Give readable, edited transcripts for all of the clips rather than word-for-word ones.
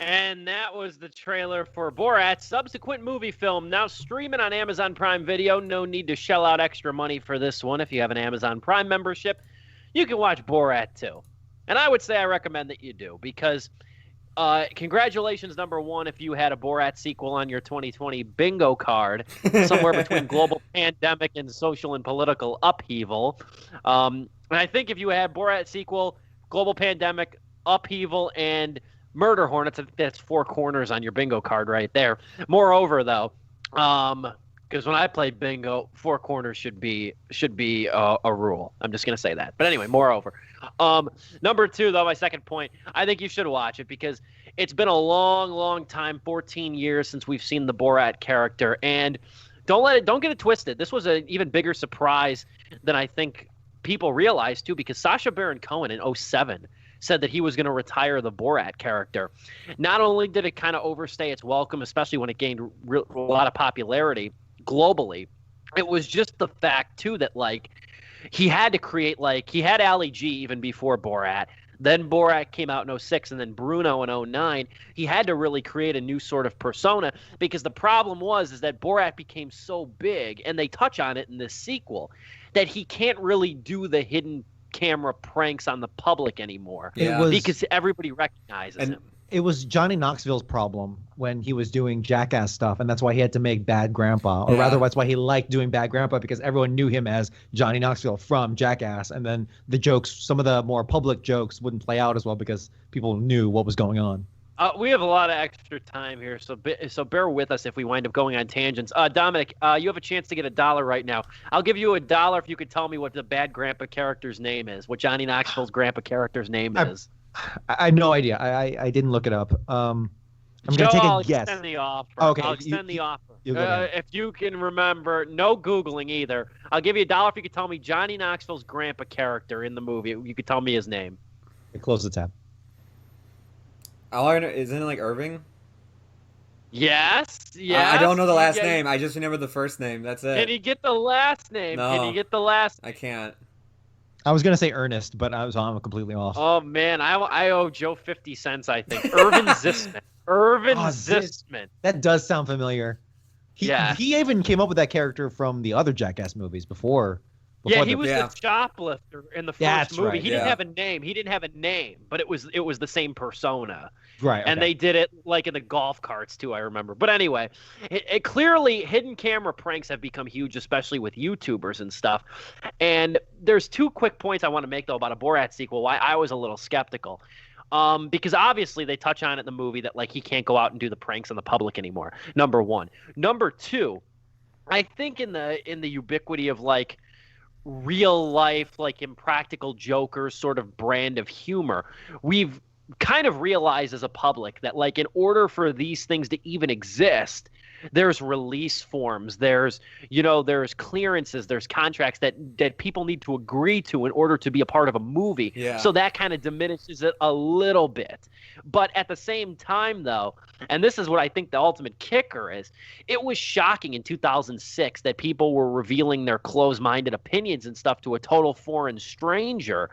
And that was the trailer for Borat Subsequent Moviefilm, now streaming on Amazon Prime Video. No need to shell out extra money for this one. If you have an Amazon Prime membership, you can watch Borat too. And I would say I recommend that you do, because congratulations, number one, if you had a Borat sequel on your 2020 bingo card, somewhere between global pandemic and social and political upheaval. And I think if you had Borat sequel, global pandemic, upheaval, and murder hornets, that's 4 corners on your bingo card right there. Moreover, though, because when I played bingo, 4 corners should be a rule. I'm just gonna say that. But anyway, moreover, number 2, though, my second point, I think you should watch it because it's been a long, long time, 14 years since we've seen the Borat character, and don't get it twisted. This was an even bigger surprise than I think people realize too, because Sacha Baron Cohen in 2007 said that he was going to retire the Borat character. Not only did it kind of overstay its welcome, especially when it gained a lot of popularity globally, it was just the fact too that like he had to create, like, he had Ali G even before Borat. Then Borat came out in 2006, and then Bruno in 2009. He had to really create a new sort of persona, because the problem is that Borat became so big, and they touch on it in this sequel, that he can't really do the hidden camera pranks on the public anymore, because everybody recognizes him. It was Johnny Knoxville's problem when he was doing Jackass stuff, and that's why he had to make Bad Grandpa, or rather that's why he liked doing Bad Grandpa, because everyone knew him as Johnny Knoxville from Jackass, and then the jokes, some of the more public jokes, wouldn't play out as well because people knew what was going on. We have a lot of extra time here, so bear with us if we wind up going on tangents. Dominic, you have a chance to get $1 right now. I'll give you $1 if you could tell me what the Bad Grandpa character's name is, what Johnny Knoxville's grandpa character's name is. I have no idea. I didn't look it up. I'm going to take a guess. Extend the offer. Okay, I'll extend the offer. Go if you can remember, no Googling either. I'll give you $1 if you could tell me Johnny Knoxville's grandpa character in the movie. You could tell me his name. Close the tab. All I know, isn't it like Irving? Yes. I don't know the last name. I just remember the first name. That's it. Can you get the last name? No. Can you get the last name? I can't. I was going to say Ernest, but I'm completely off. Oh, man. I owe Joe 50 cents, I think. Irvin Zisman. Zisman. That does sound familiar. He even came up with that character from the other Jackass movies before. Yeah, he was the shoplifter in the first movie. Right. He didn't have a name. But it was the same persona. Right. Okay. And they did it like in the golf carts too, I remember. But anyway, it clearly hidden camera pranks have become huge, especially with YouTubers and stuff. And there's 2 quick points I want to make though about a Borat sequel. Why I was a little skeptical. Because obviously they touch on it in the movie that like he can't go out and do the pranks on the public anymore. Number 1. Number 2, I think in the ubiquity of like real life, like Impractical Jokers sort of brand of humor, we've kind of realized as a public that like in order for these things to even exist, there's release forms, there's clearances, there's contracts that people need to agree to in order to be a part of a movie. Yeah. So that kind of diminishes it a little bit. But at the same time though, and this is what I think the ultimate kicker is, it was shocking in 2006 that people were revealing their closed-minded opinions and stuff to a total foreign stranger.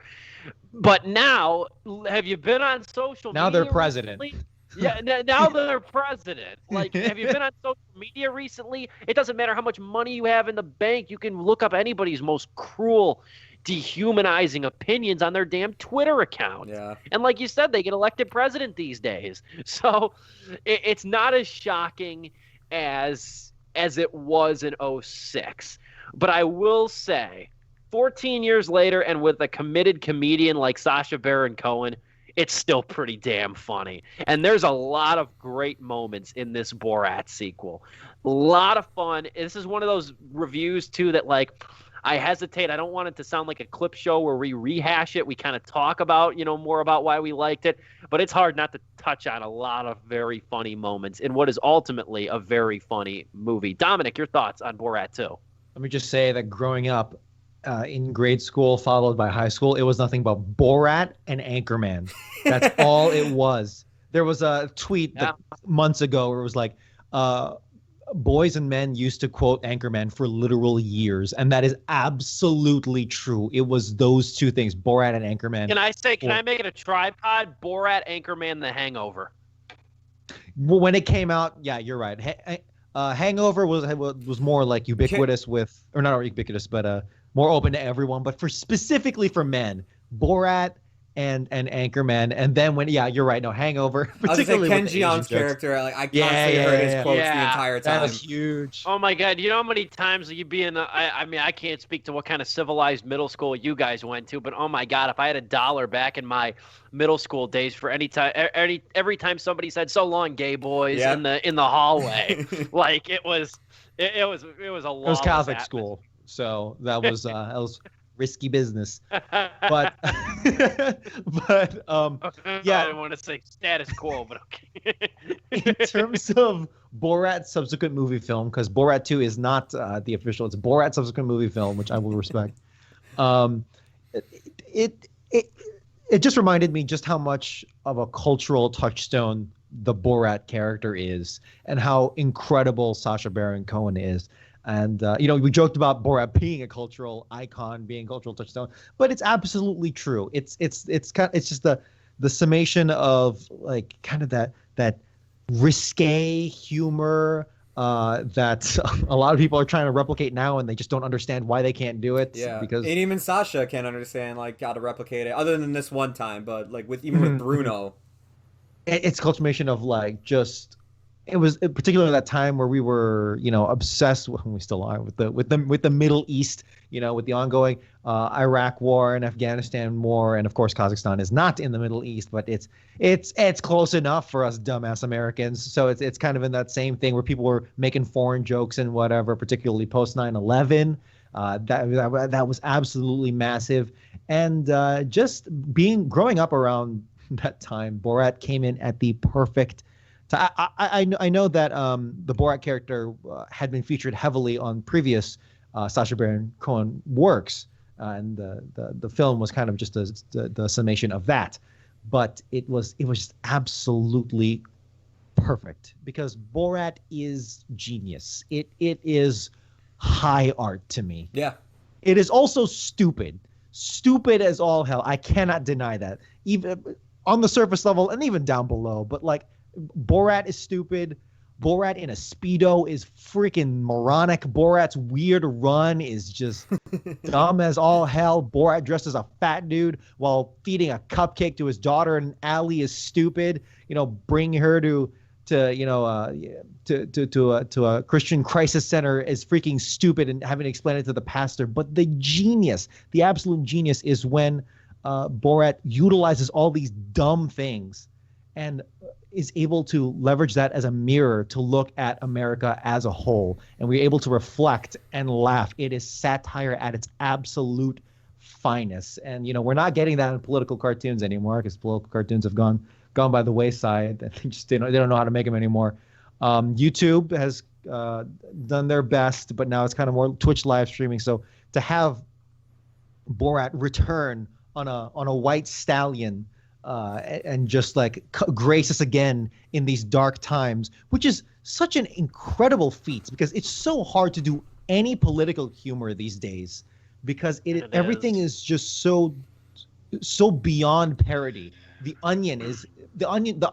But now, have you been on social media? Now they're president. Recently? Yeah, now they're president. Like, have you been on social media recently? It doesn't matter how much money you have in the bank. You can look up anybody's most cruel, dehumanizing opinions on their damn Twitter account. Yeah. And like you said, they get elected president these days. So it's not as shocking as it was in 2006. But I will say, 14 years later and with a committed comedian like Sacha Baron Cohen, it's still pretty damn funny. And there's a lot of great moments in this Borat sequel. A lot of fun. This is one of those reviews, too, that, like, I hesitate. I don't want it to sound like a clip show where we rehash it. We kind of talk about, more about why we liked it. But it's hard not to touch on a lot of very funny moments in what is ultimately a very funny movie. Dominic, your thoughts on Borat 2? Let me just say that growing up, in grade school, followed by high school, it was nothing but Borat and Anchorman. That's all it was. There was a tweet months ago where it was like, boys and men used to quote Anchorman for literal years, and that is absolutely true. It was those 2 things, Borat and Anchorman. Can I make it a tripod? Borat, Anchorman, The Hangover. when it came out, yeah, you're right. Hangover was more like ubiquitous with, or not ubiquitous, but more open to everyone. But specifically for men, Borat and Anchorman, and then you're right. No, Hangover, particularly Ken with the Asian Jeong's jokes. character. Like I constantly heard his quotes the entire time. That was huge. Oh my God! You know how many times you be in? I mean, I can't speak to what kind of civilized middle school you guys went to, but oh my God, if I had $1 back in my middle school days for every time somebody said "so long, gay boys" in the hallway, like it was a lot. It was Catholic school, so that was risky business. But I didn't want to say status quo, but okay. In terms of Borat subsequent movie film, because Borat 2 is not the official, it's Borat subsequent movie film, which I will respect. It just reminded me just how much of a cultural touchstone the Borat character is, and how incredible Sacha Baron Cohen is. And we joked about Borat being a cultural icon, being a cultural touchstone, but it's absolutely true. It's just the summation of like kind of that risque humor that a lot of people are trying to replicate now, and they just don't understand why they can't do it. Yeah, because and even Sasha can't understand how to replicate it, other than this one time. But like with Bruno, it's culmination of like just. It was particularly that time where we were, obsessed with, we still are, with the Middle East, with the ongoing Iraq war and Afghanistan war, and of course Kazakhstan is not in the Middle East, but it's close enough for us dumbass Americans. So it's kind of in that same thing where people were making foreign jokes and whatever, particularly post 9/11. That was absolutely massive, and just growing up around that time, Borat came in at the perfect. I know that the Borat character had been featured heavily on previous Sacha Baron Cohen works, and the film was kind of just the summation of that. But it was just absolutely perfect, because Borat is genius. It is high art to me. Yeah. It is also stupid as all hell. I cannot deny that, even on the surface level and even down below. But like, Borat is stupid. Borat in a Speedo is freaking moronic. Borat's weird run is just dumb as all hell. Borat dressed as a fat dude while feeding a cupcake to his daughter in an alley is stupid. Bringing her to a Christian crisis center is freaking stupid, and having to explain it to the pastor. But the absolute genius is when Borat utilizes all these dumb things and is able to leverage that as a mirror to look at America as a whole. And we're able to reflect and laugh. It is satire at its absolute finest. And, we're not getting that in political cartoons anymore, because political cartoons have gone by the wayside. They don't know how to make them anymore. YouTube has done their best, but now it's kind of more Twitch live streaming. So to have Borat return on a white stallion, and just like grace us again in these dark times, which is such an incredible feat, because it's so hard to do any political humor these days, because everything is just so beyond parody. The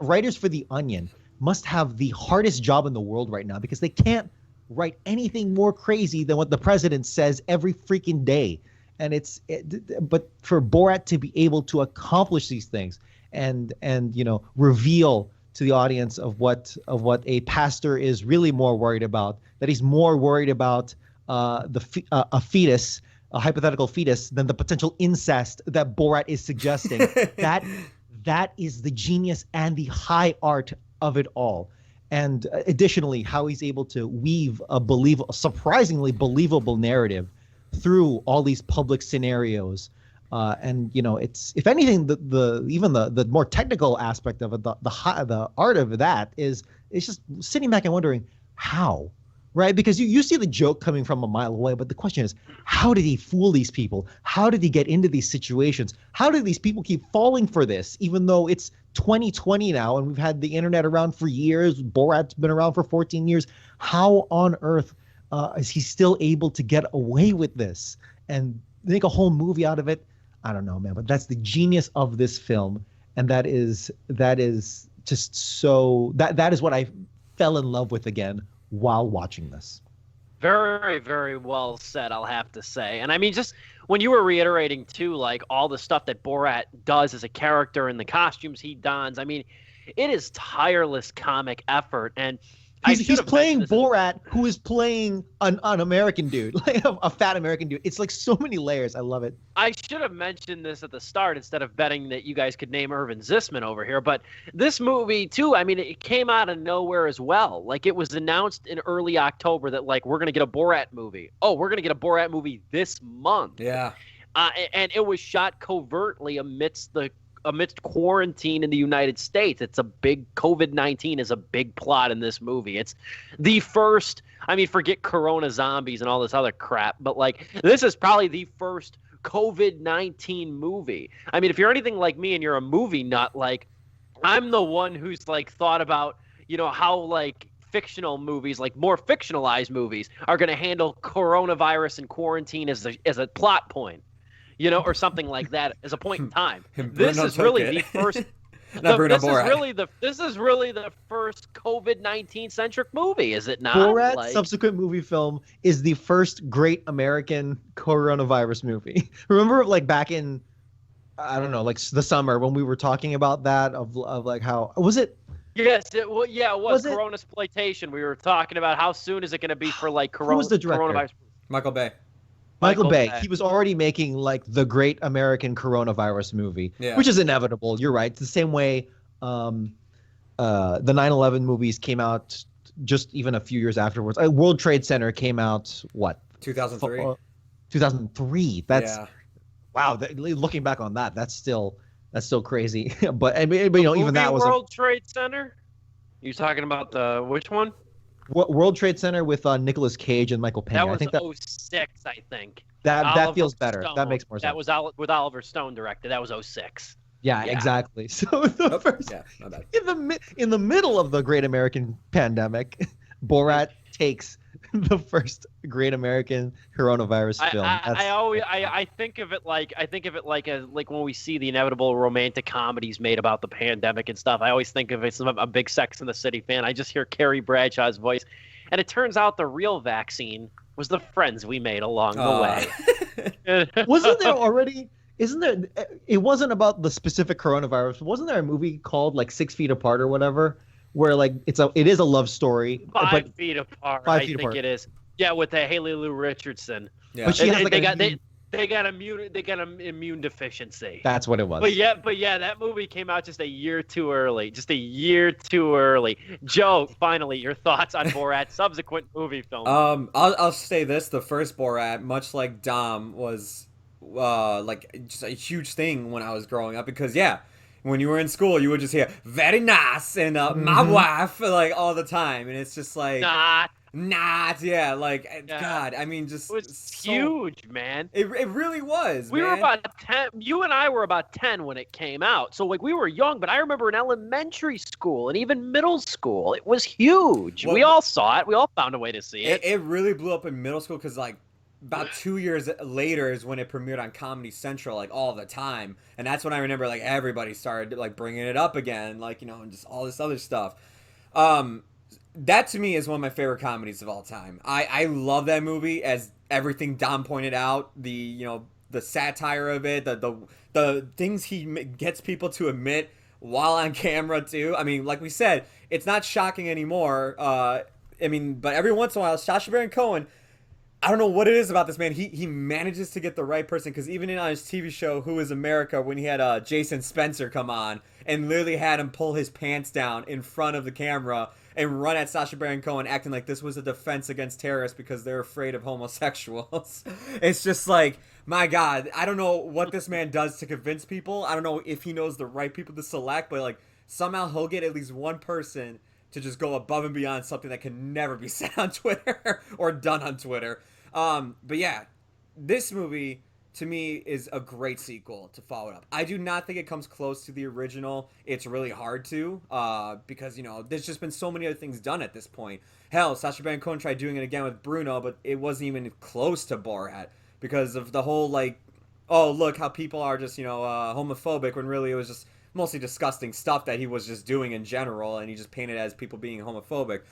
writers for The Onion must have the hardest job in the world right now, because they can't write anything more crazy than what the president says every freaking day. And but for Borat to be able to accomplish these things and reveal to the audience of what a pastor is really more worried about, that he's more worried about a fetus, a hypothetical fetus, than the potential incest that Borat is suggesting. that is the genius and the high art of it all. And additionally, how he's able to weave a surprisingly believable narrative through all these public scenarios, and it's, if anything, the more technical aspect of it, the art of that it's just sitting back and wondering how, right? Because you see the joke coming from a mile away, but the question is, how did he fool these people? How did he get into these situations? How did these people keep falling for this, even though it's 2020 now and we've had the internet around for years? Borat's been around for 14 years. How on earth is he still able to get away with this and make a whole movie out of it? I don't know, man, but that's the genius of this film. And that is just so that is what I fell in love with again while watching this. Very, very well said, I'll have to say. And I mean, just when you were reiterating too, like all the stuff that Borat does as a character and the costumes he dons, I mean, it is tireless comic effort. And he's playing Borat, who is playing an American dude, like a fat American dude. It's like so many layers. I love it. I should have mentioned this at the start instead of betting that you guys could name Irvin Zisman over here. But this movie, too, I mean, it came out of nowhere as well. Like, it was announced in early October that, like, we're going to get a Borat movie. Oh, we're going to get a Borat movie this month. Yeah. And it was shot covertly amidst quarantine in the United States. It's a big COVID-19 is a big plot in this movie. It's the first, I mean, forget Corona zombies and all this other crap, but like this is probably the first COVID-19 movie. I mean, if you're anything like me and you're a movie nut, like I'm the one who's like thought about, how like fictional movies, like more fictionalized movies are going to handle coronavirus and quarantine as a plot point. Or something like that as a point in time. This is really the first. This is really the first COVID-19 centric movie, is it not? Borat Subsequent Moviefilm is the first great American coronavirus movie. Remember, like back in, I don't know, like the summer when we were talking about that of like how was it? Yes, it was Corona exploitation. We were talking about how soon is it going to be for like Who was the director? Coronavirus. Michael Bay. Michael Bay. He was already making like the great American coronavirus movie, which is inevitable. You're right. It's the same way the 9/11 movies came out just even a few years afterwards. World Trade Center came out, what? 2003. 2003. That's wow. Looking back on that, that's still crazy. but even that was World Trade Center. You talking about the which one? World Trade Center with Nicolas Cage and Michael Pena. That was I think 06, I think. That feels better. That makes more sense. That was with Oliver Stone directed. That was 06. Yeah, exactly. So the first, my bad. In the middle of the Great American Pandemic, Borat takes the first Great American coronavirus film. I think of it like when we see the inevitable romantic comedies made about the pandemic and stuff. I always think of it as a big Sex and the City fan. I just hear Carrie Bradshaw's voice, and it turns out the real vaccine was the friends we made along the way. Wasn't there already? Isn't there? It wasn't about the specific coronavirus. Wasn't there a movie called like 6 Feet Apart or whatever? Where like it is a love story. 5 feet apart. I think it is. Yeah, with the Haley Lou Richardson. Yeah. But she has like they got an immune deficiency. That's what it was. But yeah, that movie came out just a year too early. Joe, finally, your thoughts on Borat Subsequent Moviefilm. I'll say this: the first Borat, much like Dom, was like just a huge thing when I was growing up because when you were in school, you would just hear "very nice" and "my wife" like all the time, and it's just like not God, I mean, just it was huge, man. It really was. We were about 10. You and I were about 10 when it came out, so like we were young. But I remember in elementary school and even middle school, it was huge. We all saw it. We all found a way to see it. It really blew up in middle school because like. About 2 years later is when it premiered on Comedy Central, like all the time, and that's when I remember like everybody started like bringing it up again, like and just all this other stuff. That to me is one of my favorite comedies of all time. I love that movie, as everything Dom pointed out, the satire of it, the things he gets people to admit while on camera too. I mean, like we said, it's not shocking anymore. But every once in a while, Sacha Baron Cohen. I don't know what it is about this man. He manages to get the right person, because even on his TV show Who Is America, when he had Jason Spencer come on and literally had him pull his pants down in front of the camera and run at Sacha Baron Cohen, acting like this was a defense against terrorists because they're afraid of homosexuals. It's just like, my God, I don't know what this man does to convince people. I don't know if he knows the right people to select, but like somehow he'll get at least one person to just go above and beyond something that can never be said on Twitter or done on Twitter. But yeah, this movie to me is a great sequel to follow it up. I do not think it comes close to the original. It's really hard to, because there's just been so many other things done at this point. Hell, Sacha Baron Cohen tried doing it again with Bruno, but it wasn't even close to Borat because of the whole like, oh look how people are just homophobic, when really it was just mostly disgusting stuff that he was just doing in general, and he just painted as people being homophobic.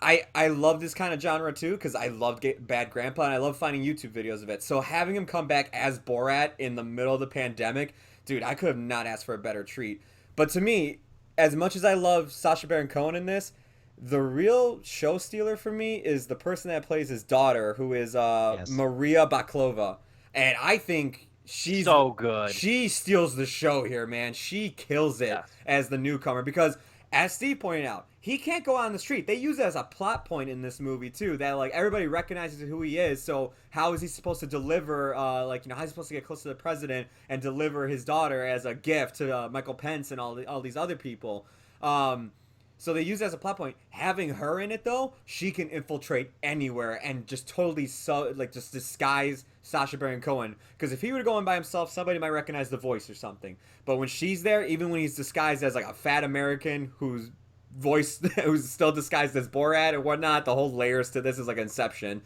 I love this kind of genre too, because I love Bad Grandpa, and I love finding YouTube videos of it. So having him come back as Borat in the middle of the pandemic, dude, I could have not asked for a better treat. But to me, as much as I love Sacha Baron Cohen in this, the real show stealer for me is the person that plays his daughter, who is Maria Bakalova. And I think she's so good. She steals the show here, man. She kills it as the newcomer, because as Steve pointed out, he can't go on the street. They use it as a plot point in this movie too, that like everybody recognizes who he is. So how is he supposed to deliver how is he supposed to get close to the president and deliver his daughter as a gift to Michael Pence and all these other people? So they use it as a plot point. Having her in it though, she can infiltrate anywhere and just totally just disguise Sacha Baron Cohen. Because if he were to go in by himself, somebody might recognize the voice or something. But when she's there, even when he's disguised as like a fat American who's still disguised as Borat or whatnot, the whole layers to this is like Inception.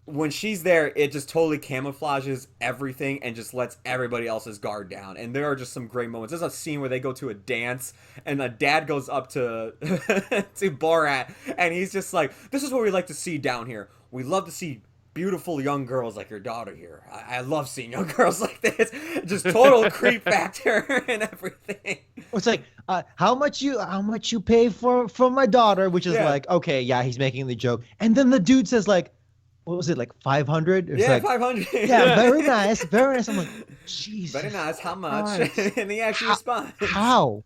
When she's there, it just totally camouflages everything and just lets everybody else's guard down. And there are just some great moments. There's a scene where they go to a dance, and the dad goes up to to Borat, and he's just like, "This is what we like to see down here. We love to see beautiful young girls like your daughter here. I love seeing young girls like this." Just total creep factor and everything. It's like, how much you pay for my daughter, which is like, okay, yeah, he's making the joke, and then the dude says like, what was it, like 500? Yeah, like, 500. Yeah, very nice, very nice. I'm like, jeez. Very nice. How much? And he actually responds. How?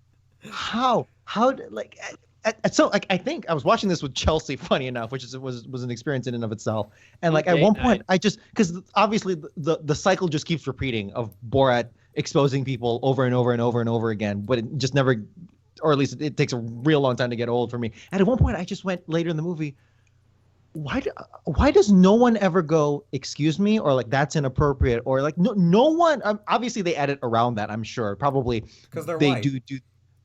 Like, so like, I think I was watching this with Chelsea, funny enough, which was an experience in and of itself. And like at one point, I just, because obviously the cycle just keeps repeating of Borat exposing people over and over and over and over again, but it just never, or at least it takes a real long time to get old for me. And at one point, I just went later in the movie, why does no one ever go, excuse me, or like that's inappropriate, or like no one, obviously they edit around that, I'm sure, probably because they white.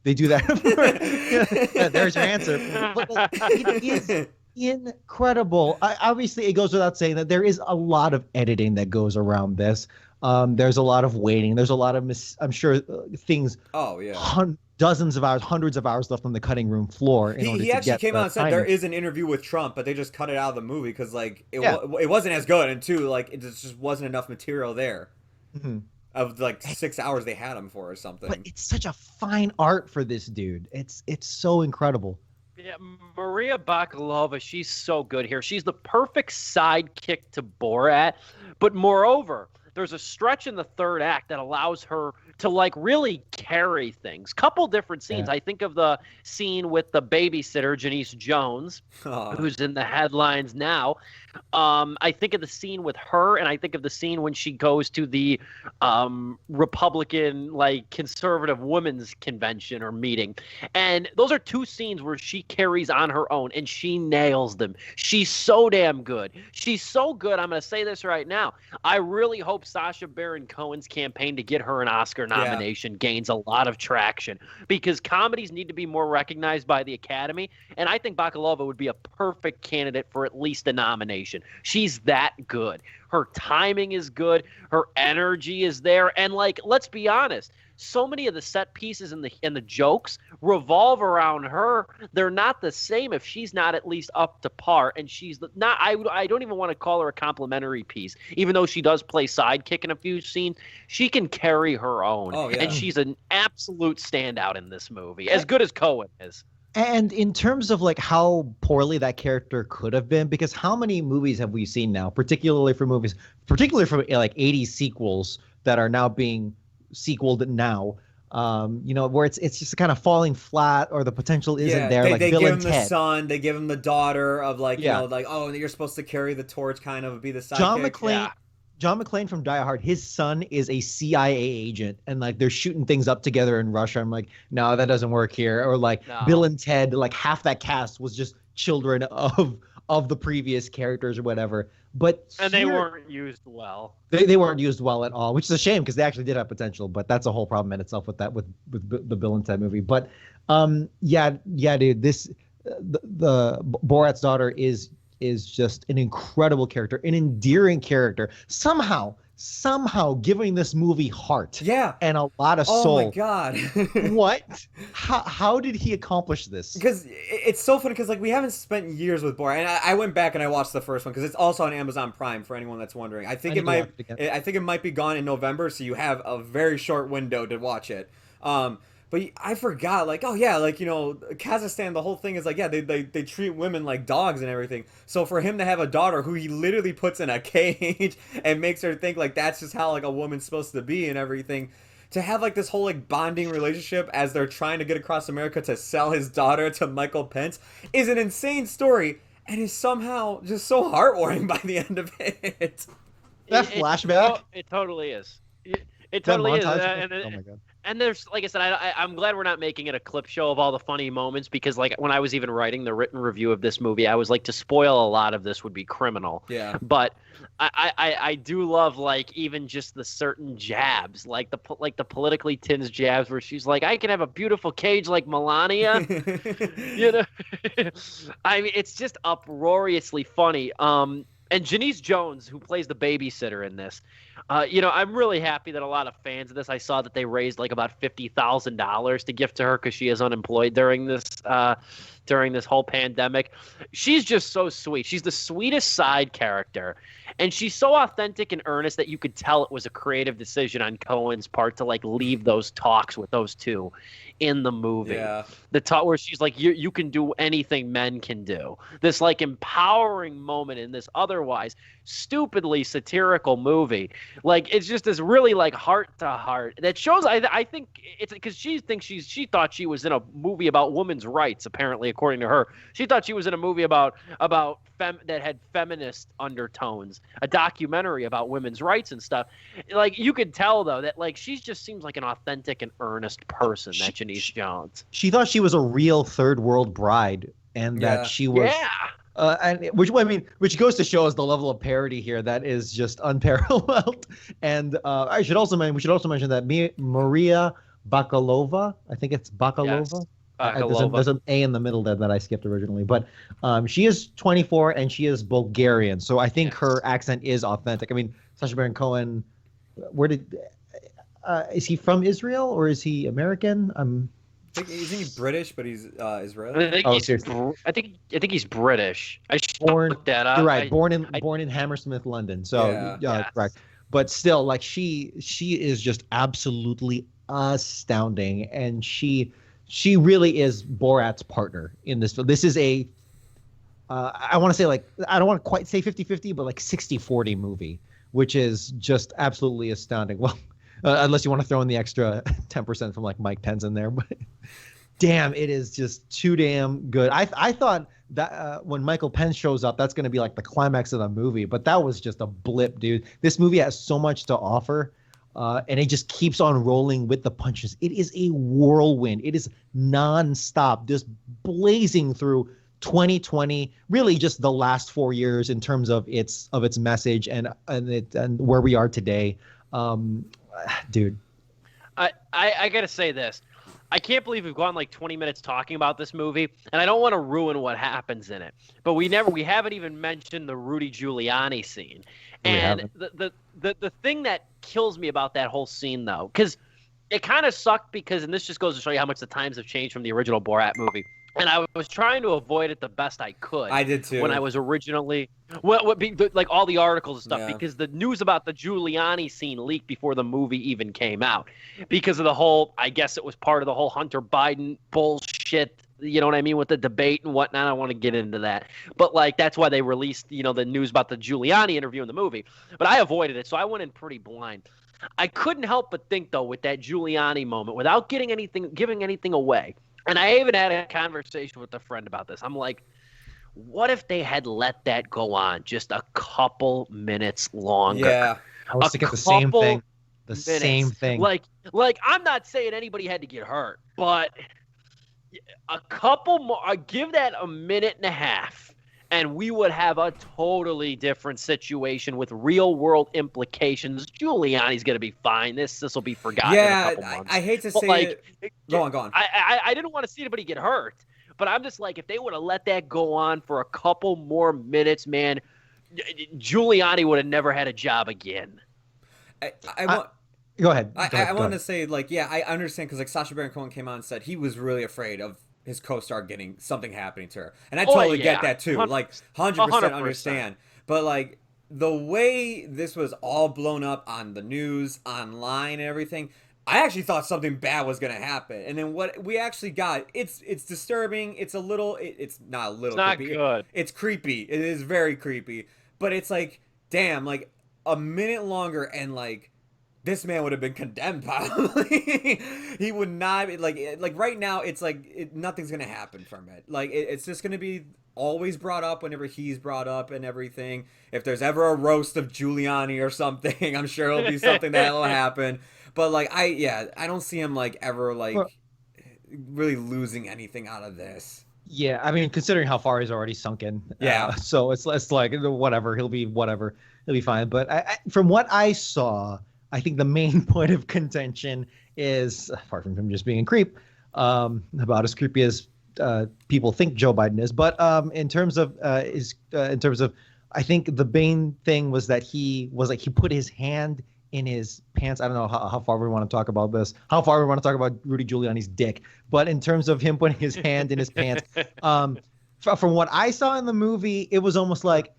They do that. Yeah, there's your answer. But like, it is incredible. Obviously it goes without saying that there is a lot of editing that goes around this. There's a lot of waiting. There's a lot of I'm sure things. Oh yeah. Dozens of hours, hundreds of hours left on the cutting room floor. He actually came out and said there is an interview with Trump, but they just cut it out of the movie because like it wasn't as good, and two, like it just wasn't enough material there. Mm-hmm. Of like 6 hours they had him for or something. But it's such a fine art for this dude. It's so incredible. Yeah, Maria Bakalova, she's so good here. She's the perfect sidekick to Borat, but moreover, there's a stretch in the third act that allows her to like really carry things. Couple different scenes. I think of the scene with the babysitter, Jeanise Jones, who's in the headlines now. I think of the scene with her, and I think of the scene when she goes to the Republican, like, conservative women's convention or meeting. And those are two scenes where she carries on her own, and she nails them. She's so damn good. She's so good, I'm going to say this right now. I really hope Sacha Baron Cohen's campaign to get her an Oscar nomination gains a lot of traction, because comedies need to be more recognized by the Academy, and I think Bakalova would be a perfect candidate for at least a nomination. She's that good. Her timing is good. Her energy is there. And like, let's be honest, so many of the set pieces and the jokes revolve around her. They're not the same if she's not at least up to par. And she's not, I don't even want to call her a complimentary piece, even though she does play sidekick in a few scenes. She can carry her own. Oh, yeah. And she's an absolute standout in this movie, as good as Cohen is. And in terms of like how poorly that character could have been, because how many movies have we seen now, particularly from like 80s sequels that are now being sequeled now, where it's just kind of falling flat, or the potential isn't there. Like they Bill give and him Ted. The son, they give him the daughter of like, like, oh, you're supposed to carry the torch, kind of be the sidekick. John McClane from Die Hard, his son is a CIA agent, and like they're shooting things up together in Russia. I'm like, no, that doesn't work here. Or like Bill and Ted, like half that cast was just children of the previous characters or whatever. They weren't used well. They weren't used well at all, which is a shame because they actually did have potential. But that's a whole problem in itself with the Bill and Ted movie. But dude, this the Borat's daughter is just an incredible character, an endearing character. Somehow somehow giving this movie heart. Yeah. And a lot of soul. Oh my God. What? How did he accomplish this? Because it's so funny because like we haven't spent years with Borat, and I went back and I watched the first one because it's also on Amazon Prime for anyone that's wondering. I think I think it might be gone in November, so you have a very short window to watch it. But I forgot, like, oh yeah, like, you know, Kazakhstan, the whole thing is like, yeah, they treat women like dogs and everything. So for him to have a daughter who he literally puts in a cage and makes her think like that's just how like a woman's supposed to be and everything, to have like this whole like bonding relationship as they're trying to get across America to sell his daughter to Michael Pence is an insane story and is somehow just so heartwarming by the end of it. That flashback? It totally is. It totally is. Oh my God. And there's, like I said, I'm glad we're not making it a clip show of all the funny moments because, like, when I was even writing the written review of this movie, I was like, to spoil a lot of this would be criminal. Yeah. But I do love, like, even just the certain jabs, like the politically tinged jabs where she's like, I can have a beautiful cage like Melania. You know, I mean, it's just uproariously funny. And Jeanise Jones, who plays the babysitter in this, you know, I'm really happy that a lot of fans of this, I saw that they raised like about $50,000 to give to her because she is unemployed during this whole pandemic. She's just so sweet. She's the sweetest side character. And she's so authentic and earnest that you could tell it was a creative decision on Cohen's part to like leave those talks with those two in the movie. Yeah. The talk where she's like, you can do anything men can do. This like empowering moment in this otherwise stupidly satirical movie. Like it's just this really like heart to heart that shows. I think it's because she thought she was in a movie about women's rights. Apparently, according to her, she thought she was in a movie that had feminist undertones, a documentary about women's rights and stuff. Like you could tell though that like she just seems like an authentic and earnest person. That Jeanise Jones. She thought she was a real third world bride, and that she was. Yeah. And which goes to show us the level of parody here that is just unparalleled. And we should also mention that Maria Bakalova, I think it's Bakalova. Yes. Bakalova. There's an A in the middle there that I skipped originally, but she is 24 and she is Bulgarian, so I think her accent is authentic. I mean, Sacha Baron Cohen, is he from Israel or is he American? Isn't he British, but he's Israeli? I think he's British. I should look that up. You're right. Born in Hammersmith, London. So yes. Correct. But still, like she is just absolutely astounding, and she really is Borat's partner in this. This is a I want to say like I don't want to quite say 50-50, but like 60-40 movie, which is just absolutely astounding. Well. Unless you want to throw in the extra 10% from like Mike Pence in there, but damn, it is just too damn good. I thought that when Michael Pence shows up, that's going to be like the climax of the movie, but that was just a blip, dude. This movie has so much to offer, and it just keeps on rolling with the punches. It is a whirlwind. It is nonstop, just blazing through 2020, really just the last 4 years in terms of its message and where we are today. Dude, I gotta say this. I can't believe we've gone like 20 minutes talking about this movie, and I don't want to ruin what happens in it. But we haven't even mentioned the Rudy Giuliani scene. And the thing that kills me about that whole scene, though, because it kind of sucked because, and this just goes to show you how much the times have changed from the original Borat movie. And I was trying to avoid it the best I could. I did too. When I was originally, like all the articles and stuff, because the news about the Giuliani scene leaked before the movie even came out, because of the whole. I guess it was part of the whole Hunter Biden bullshit. You know what I mean, with the debate and whatnot. I don't want to get into that, but like that's why they released the news about the Giuliani interview in the movie. But I avoided it, so I went in pretty blind. I couldn't help but think though, with that Giuliani moment, without giving anything away. And I even had a conversation with a friend about this. I'm like, what if they had let that go on just a couple minutes longer? Yeah, I was thinking the same thing. The same thing. Like I'm not saying anybody had to get hurt, but a couple more. Give that a minute and a half, and we would have a totally different situation with real world implications. Giuliani's gonna be fine. This will be forgotten. Yeah, in a couple months. I hate to say it. Go on. I didn't want to see anybody get hurt, but I'm just like, if they would have let that go on for a couple more minutes, man, Giuliani would have never had a job again. I want. Go ahead. I want to say, like, yeah, I understand, because, like, Sacha Baron Cohen came out and said he was really afraid of his co-star getting something happening to her. And I totally get that, too. Like, 100% understand. But, like, the way this was all blown up on the news, online, and everything, I actually thought something bad was going to happen. And then what we actually got, it's disturbing. It's a little, it's not a little it's not creepy. good. It's creepy. It is very creepy. But it's like, damn, like, a minute longer and, like, this man would have been condemned, probably. He would not, like right now, it's like, nothing's going to happen from it. Like, it's just going to be always brought up whenever he's brought up and everything. If there's ever a roast of Giuliani or something, I'm sure it'll be something that'll happen. But, like, I don't see him, like, ever, like, really losing anything out of this. Yeah, I mean, considering how far he's already sunk in. Yeah. So it's like, whatever, he'll be fine. But from what I saw, I think the main point of contention is, apart from him just being a creep, about as creepy as people think Joe Biden is. But in terms of, I think the main thing was that he put his hand in his pants. I don't know how far we want to talk about this, how far we want to talk about Rudy Giuliani's dick. But in terms of him putting his hand in his pants, from what I saw in the movie, it was almost like,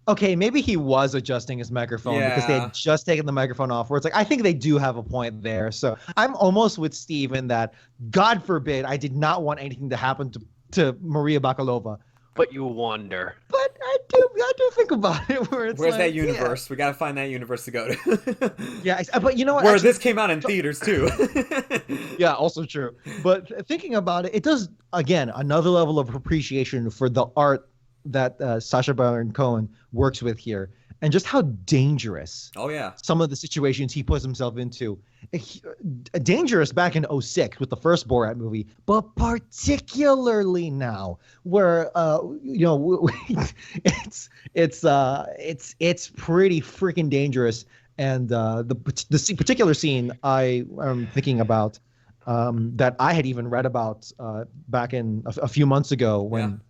okay, maybe he was adjusting his microphone because they had just taken the microphone off, where it's like, I think they do have a point there. So I'm almost with Steve in that, God forbid, I did not want anything to happen to Maria Bakalova. But you wonder. But I do think about it. Where's like, that universe? Yeah. We got to find that universe to go to. Yeah, but you know what? Where this came out in theaters too. Yeah, also true. But thinking about it, it does, again, another level of appreciation for the art that Sacha Baron Cohen works with here, and just how dangerous some of the situations he puts himself into. Dangerous back in 2006 with the first Borat movie, but particularly now, where it's pretty freaking dangerous. And the particular scene I am thinking about, that I had even read about back in a few months ago, when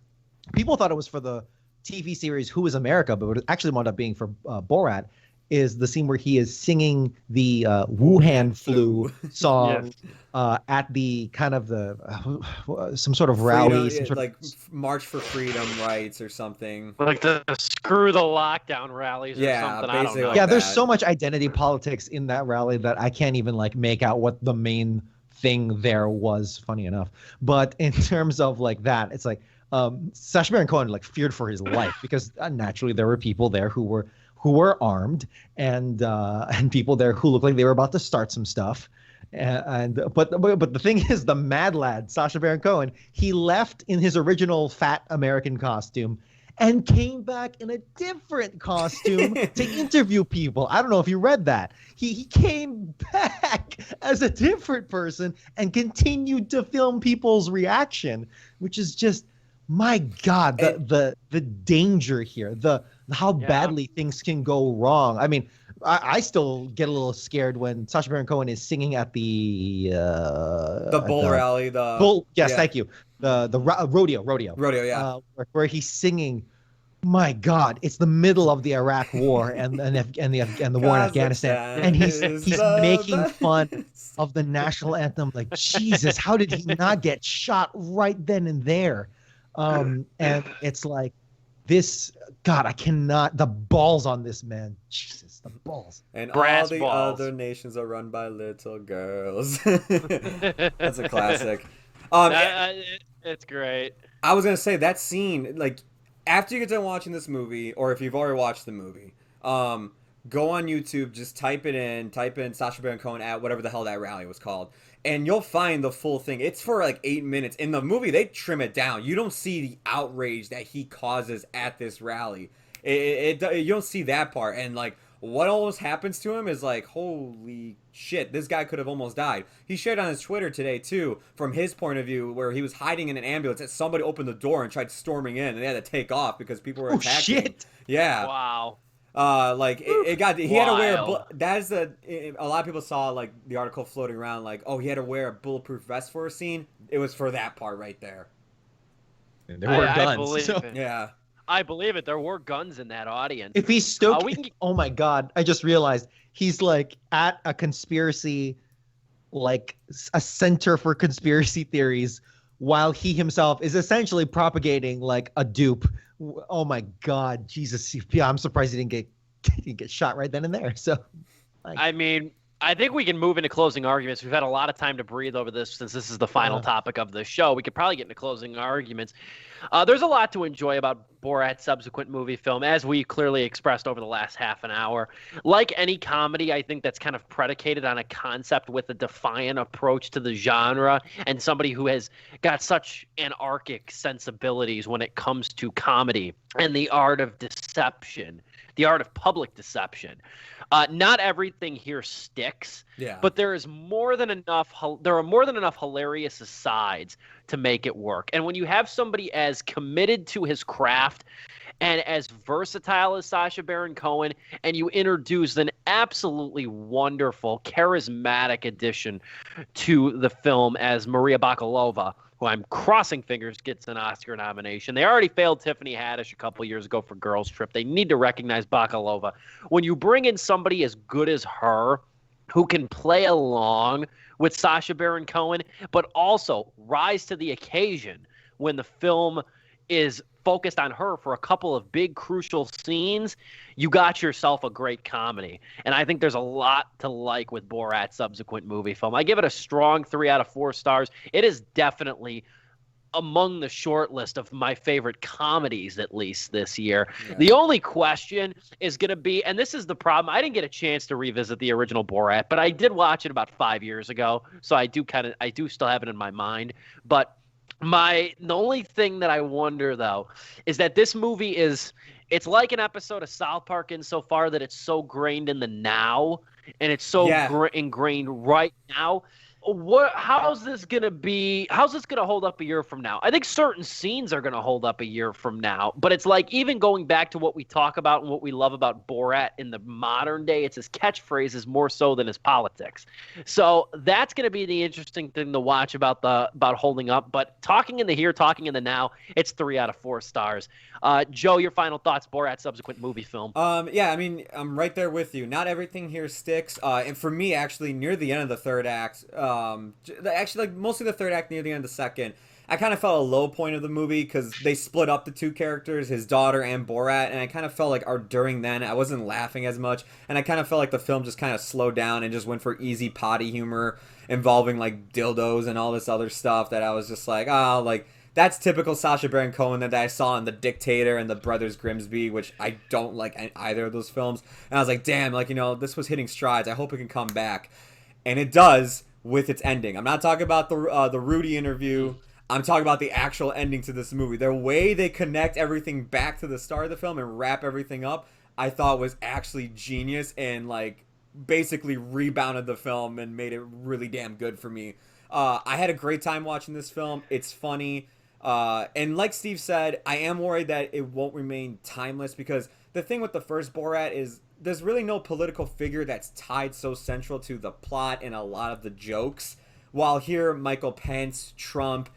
people thought it was for the TV series Who is America, but it actually wound up being for Borat, is the scene where he is singing the Wuhan flu song at the kind of some sort of rally. Like March for Freedom Rights or something. Like the Screw the Lockdown rallies or something. I don't know. Yeah, there's so much identity politics in that rally that I can't even like make out what the main thing there was, funny enough. But in terms of like that, it's like, Sacha Baron Cohen like feared for his life, because naturally there were people there who were armed, and people there who looked like they were about to start some stuff. But the thing is, the mad lad Sacha Baron Cohen, he left in his original fat American costume and came back in a different costume to interview people. I don't know if you read that. He came back as a different person and continued to film people's reaction, which is just, my God, the danger here, how badly things can go wrong. I mean, I still get a little scared when Sacha Baron Cohen is singing at the bull rally. Thank you. The rodeo. Yeah. Where he's singing. My God, it's the middle of the Iraq War and the war in Afghanistan, and he's making fun of the national anthem. Like, Jesus, how did he not get shot right then and there? And it's like, this, God, I cannot, the balls on this man. Jesus, the balls. And Brass all the balls. other nations are run by little girls. That's a classic. It's great. I was going to say, that scene, like, after you get done watching this movie, or if you've already watched the movie, go on YouTube, just type in Sacha Baron Cohen at whatever the hell that rally was called, and you'll find the full thing. It's for like 8 minutes. In the movie, they trim it down. You don't see the outrage that he causes at this rally. You don't see that part. And like, what almost happens to him is like, holy shit, this guy could have almost died. He shared on his Twitter today too, from his point of view, where he was hiding in an ambulance that somebody opened the door and tried storming in, and they had to take off because people were attacking. Oh shit! Yeah. Wow. Like it got. He had to wear. That is a lot of people saw like the article floating around, like, oh, he had to wear a bulletproof vest for a scene. It was for that part right there. There were guns. I believe so. it. Yeah. I believe it. There were guns in that audience. If he's stoked, we can... oh my God! I just realized he's like at a conspiracy, like a center for conspiracy theories, while he himself is essentially propagating like a dupe. Oh my God, Jesus! Yeah, I'm surprised he didn't get shot right then and there. So, like, I mean, I think we can move into closing arguments. We've had a lot of time to breathe over this since this is the final topic of the show. We could probably get into closing arguments. There's a lot to enjoy about Borat Subsequent Moviefilm, as we clearly expressed over the last half an hour. Like any comedy, I think that's kind of predicated on a concept with a defiant approach to the genre and somebody who has got such anarchic sensibilities when it comes to comedy and the art of deception, the art of public deception. Not everything here sticks, but there are more than enough hilarious asides to make it work. And when you have somebody as committed to his craft and as versatile as Sacha Baron Cohen, and you introduce an absolutely wonderful, charismatic addition to the film as Maria Bakalova, who I'm crossing fingers gets an Oscar nomination. They already failed Tiffany Haddish a couple years ago for Girls Trip. They need to recognize Bakalova. When you bring in somebody as good as her, who can play along with Sacha Baron Cohen, but also rise to the occasion when the film is focused on her for a couple of big crucial scenes, you got yourself a great comedy. And I think there's a lot to like with Borat Subsequent Moviefilm. I give it a strong 3 out of 4 stars. It is definitely among the short list of my favorite comedies, at least this year. Yeah. The only question is going to be, and this is the problem, I didn't get a chance to revisit the original Borat, but I did watch it about 5 years ago, so I do still have it in my mind. But the only thing that I wonder, though, is that this movie it's like an episode of South Park insofar that it's so grained in the now, and it's so ingrained right now. How's this going to hold up a year from now? I think certain scenes are going to hold up a year from now, but it's like even going back to what we talk about and what we love about Borat in the modern day, it's his catchphrases more so than his politics. So that's going to be the interesting thing to watch about holding up. But talking in the here, talking in the now, it's 3 out of 4 stars. Joe, your final thoughts, Borat Subsequent Moviefilm. Yeah, I mean, I'm right there with you. Not everything here sticks. And for me, actually, near the end of the third act, actually, like mostly the third act near the end of the second, I kind of felt a low point of the movie because they split up the two characters, his daughter and Borat, and I kind of felt like during then I wasn't laughing as much, and I kind of felt like the film just kind of slowed down and just went for easy potty humor involving like dildos and all this other stuff that I was just like, oh, like that's typical Sacha Baron Cohen that I saw in The Dictator and The Brothers Grimsby, which I don't like either of those films, and I was like, damn, like, you know, this was hitting strides. I hope it can come back, and it does with its ending. I'm not talking about the Rudy interview. I'm talking about the actual ending to this movie. The way they connect everything back to the start of the film and wrap everything up, I thought was actually genius and like basically rebounded the film and made it really damn good for me. I had a great time watching this film. It's funny. And like Steve said, I am worried that it won't remain timeless because the thing with the first Borat is there's really no political figure that's tied so central to the plot and a lot of the jokes. While here, Michael Pence, Trump,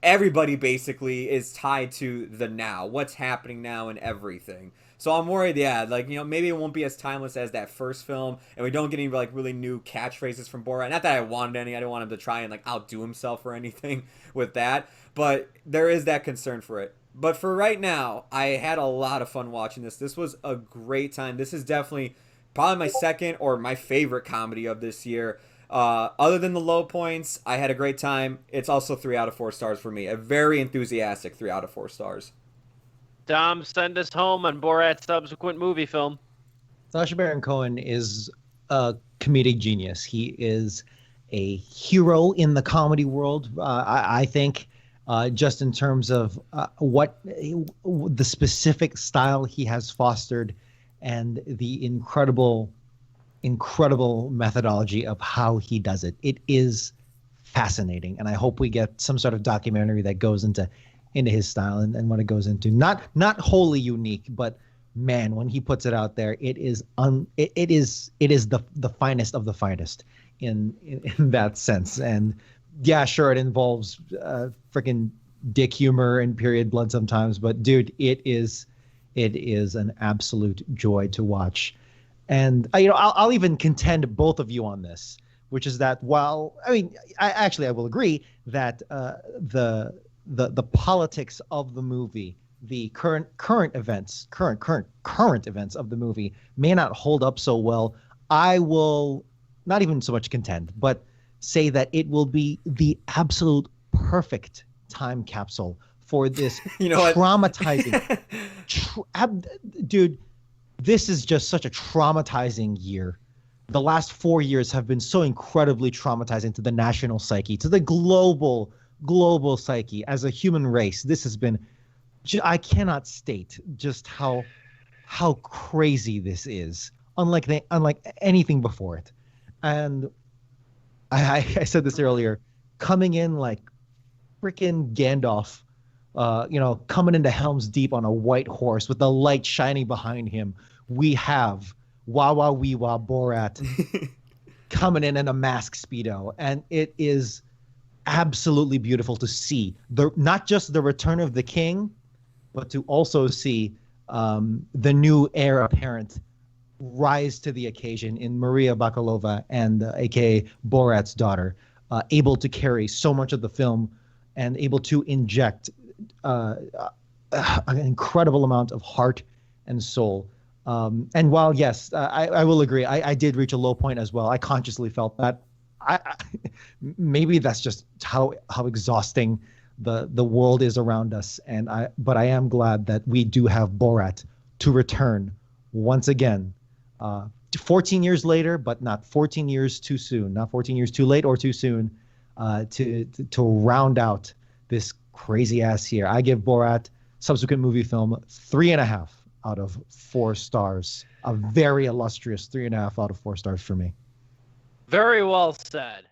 everybody basically is tied to the now, what's happening now and everything. So I'm worried, like, you know, maybe it won't be as timeless as that first film, and we don't get any like really new catchphrases from Borat. Not that I wanted any, I didn't want him to try and like outdo himself or anything with that, but there is that concern for it. But for right now, I had a lot of fun watching this. This was a great time. This is definitely probably my second or my favorite comedy of this year. Other than the low points, I had a great time. It's also 3 out of 4 stars for me. A very enthusiastic 3 out of 4 stars. Dom, send us home on Borat Subsequent Moviefilm. Sacha Baron Cohen is a comedic genius. He is a hero in the comedy world. I think just in terms of what the specific style he has fostered and the incredible methodology of how he does it. It is fascinating, and I hope we get some sort of documentary that goes into his style and what it goes into. Not wholly unique, but man, when he puts it out there, it is the finest of the finest in that sense. And yeah, sure, it involves freaking dick humor and period blood sometimes, but dude, it is It is an absolute joy to watch. And I'll even contend both of you on this, which is that while I will agree that the politics of the movie, the current events of the movie may not hold up so well. I will not even so much contend, but say that it will be the absolute perfect time capsule for this traumatizing dude. This is just such a traumatizing year. The last 4 years have been so incredibly traumatizing to the national psyche, to the global psyche as a human race. This has been, I cannot state just how crazy this is, unlike anything before it. And I said this earlier, coming in like freaking Gandalf, coming into Helm's Deep on a white horse with the light shining behind him. We have Wah Wah Wee Wah Borat coming in a mask Speedo. And it is absolutely beautiful to see not just the return of the king, but to also see the new heir apparent rise to the occasion in Maria Bakalova and aka Borat's daughter, able to carry so much of the film and able to inject an incredible amount of heart and soul. And while, yes, I will agree, I did reach a low point as well. I consciously felt that. Maybe that's just how exhausting the world is around us. But I am glad that we do have Borat to return once again, 14 years later, but not 14 years too soon, not 14 years too late or too soon, to round out this crazy ass year. I give Borat Subsequent Moviefilm 3.5 out of 4 stars. A very illustrious 3.5 out of 4 stars for me. Very well said.